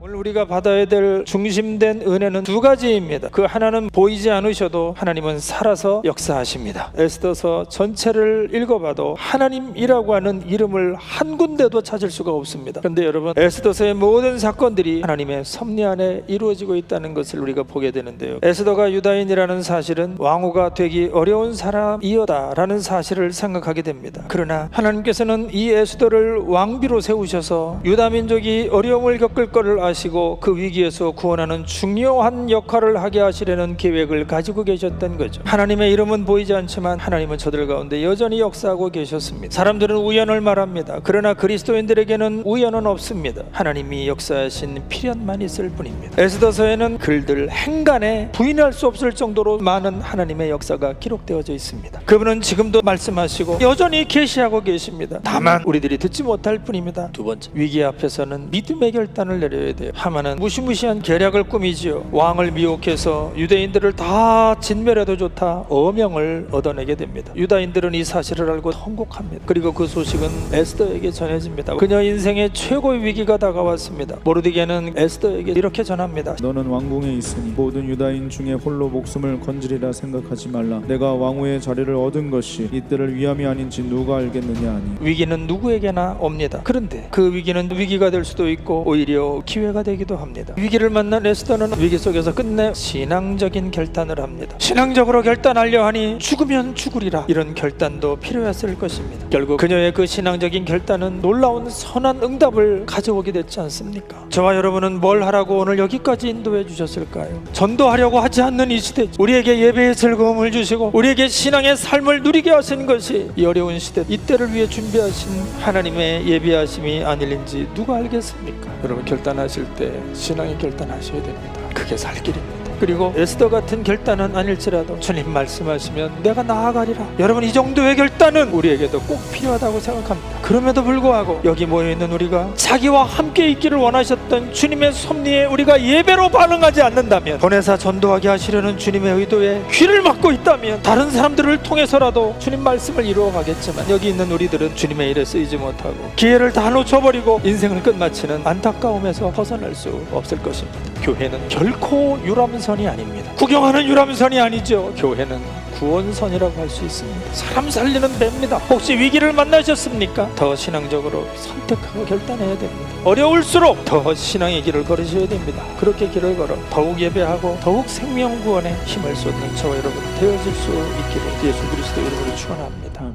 오늘 우리가 받아야 될 중심된 은혜는 두 가지입니다. 그 하나는 보이지 않으셔도 하나님은 살아서 역사하십니다. 에스더서 전체를 읽어봐도 하나님이라고 하는 이름을 한 군데도 찾을 수가 없습니다. 그런데 여러분, 에스더서의 모든 사건들이 하나님의 섭리 안에 이루어지고 있다는 것을 우리가 보게 되는데요, 에스더가 유다인이라는 사실은 왕후가 되기 어려운 사람이었다라는 사실을 생각하게 됩니다. 그러나 하나님께서는 이 에스더를 왕비로 세우셔서 유다 민족이 어려움을 겪을 것을 아시고 그 위기에서 구원하는 중요한 역할을 하게 하시려는 계획을 가지고 계셨던 거죠. 하나님의 이름은 보이지 않지만 하나님은 저들 가운데 여전히 역사하고 계셨습니다. 사람들은 우연을 말합니다. 그러나 그리스도인들에게는 우연은 없습니다. 하나님이 역사하신 필연만 있을 뿐입니다. 에스더서에는 글들 행간에 부인할 수 없을 정도로 많은 하나님의 역사가 기록되어져 있습니다. 그분은 지금도 말씀하시고 여전히 계시하고 계십니다. 다만 우리들이 듣지 못할 뿐입니다. 두 번째, 위기 앞에서는 믿음의 결단을 내려야 돼요. 하만은 무시무시한 계략을 꾸미지요. 왕을 미혹해서 유대인들을 다 진멸해도 좋다 어명을 얻어내게 됩니다. 유다인들은 이 사실을 알고 통곡합니다. 그리고 그 소식은 에스더에게 전해집니다. 그녀 인생의 최고의 위기가 다가왔습니다. 모르드게는 에스더에게 이렇게 전합니다. 너는 왕궁에 있으니 모든 유다인 중에 홀로 목숨을 건지리라 생각하지 말라. 내가 왕후의 자리를 얻은 것이 이때를 위함이 아닌지 누가 알겠느냐 하니. 위기는 누구에게나 옵니다. 그런데 그 위기는 위기가 될 수도 있고 오히려 기회가 되기도 합니다. 위기를 만난 에스더는 위기 속에서 끝내 신앙적인 결단을 합니다. 신앙적으로 결단하려 하니 죽으면 죽으리라, 이런 결단도 필요했을 것입니다. 결국 그녀의 그 신앙적인 결단은 놀라운 선한 응답을 가져오게 됐지 않습니까? 저와 여러분은 뭘 하라고 오늘 여기까지 인도해 주셨을까요? 전도하려고 하지 않는 이 시대, 우리에게 예배의 즐거움을 주시고 우리에게 신앙의 삶을 누리게 하신 것이 이 어려운 시대, 이때를 위해 준비하신 하나님의 예비하심이 아닐는지 누가 알겠습니까? 여러분, 결단하실 때 신앙의 결단하셔야 됩니다. 그게 살 길입니다. 그리고 에스더 같은 결단은 아닐지라도 주님 말씀하시면 내가 나아가리라. 여러분, 이 정도의 결단은 우리에게도 꼭 필요하다고 생각합니다. 그럼에도 불구하고 여기 모여있는 우리가 자기와 함께 있기를 원하셨던 주님의 섭리에 우리가 예배로 반응하지 않는다면, 보내사 전도하게 하시려는 주님의 의도에 귀를 막고 있다면 다른 사람들을 통해서라도 주님 말씀을 이루어가겠지만 여기 있는 우리들은 주님의 일에 쓰이지 못하고 기회를 다 놓쳐버리고 인생을 끝마치는 안타까움에서 벗어날 수 없을 것입니다. 교회는 결코 유람선이 아닙니다. 구경하는 유람선이 아니죠. 교회는 구원선이라고 할 수 있습니다. 사람 살리는 배입니다. 혹시 위기를 만나셨습니까? 더 신앙적으로 선택하고 결단해야 됩니다. 어려울수록 더 신앙의 길을 걸으셔야 됩니다. 그렇게 길을 걸어 더욱 예배하고 더욱 생명구원에 힘을 쏟는 저와 여러분 되어질 수 있기를 예수 그리스도 이름으로 축원합니다.